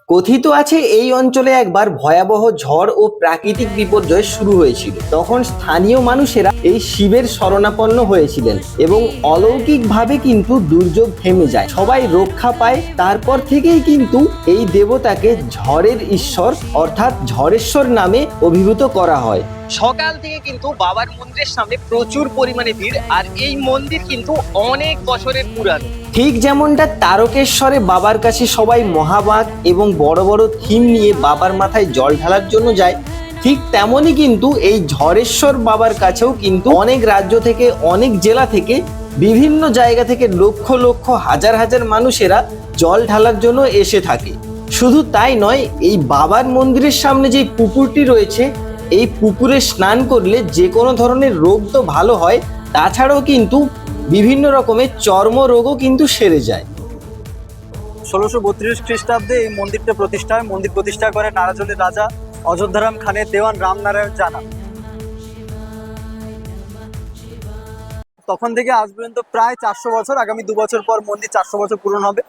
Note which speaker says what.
Speaker 1: কথিত আছে এই অঞ্চলে একবার ভয়াবহ ঝড় ও প্রাকৃতিক বিপর্যয় শুরু হয়েছিল। তখন স্থানীয় মানুষেরা এই শিবের শরণাপন্ন হয়েছিলেন এবং অলৌকিকভাবে কিন্তু দুর্যোগ থেমে যায়, সবাই রক্ষা পায়। তারপর থেকেই কিন্তু এই দেবতাকে ঝড়ের ঈশ্বর অর্থাৎ ঝড়েশ্বর নামে অভিভূত করা হয়। সকাল থেকে কিন্তু বাবার মন্দিরের সামনে প্রচুর পরিমাণে ভিড়, আর এই মন্দির কিন্তু অনেক বছরের পুরানো। ঠিক যেমনটা তারকেশ্বরে বাবার কাছে সবাই মহাবাগ এবং বড় বড় থিম নিয়ে বাবার মাথায় জল ঢালার জন্য যায়, ঠিক তেমনই কিন্তু এই ঝড়েশ্বর বাবার কাছেও কিন্তু অনেক রাজ্য থেকে, অনেক জেলা থেকে, বিভিন্ন জায়গা থেকে লক্ষ লক্ষ হাজার হাজার মানুষেরা জল ঢালার জন্য এসে থাকে। শুধু তাই নয়, এই বাবার মন্দিরের সামনে যে পুকুরটি রয়েছে, এই পুকুরে স্নান করলে যে কোনো ধরনের রোগ তো ভালো হয়, তাছাড়াও কিন্তু বিভিন্ন রকমের চর্মরোগও কিন্তু সেরে যায়।
Speaker 2: 1632 খ্রিস্টাব্দে এই মন্দিরটা প্রতিষ্ঠা হয়। মন্দির প্রতিষ্ঠা করে নারাজলের রাজা অযোধ্যারাম খানের দেওয়ান রামনারায়ণ জানা। তখন থেকে আজ পর্যন্ত প্রায় 400 বছর, আগামী 2 বছর পর মন্দির 400 বছর পূরণ হবে।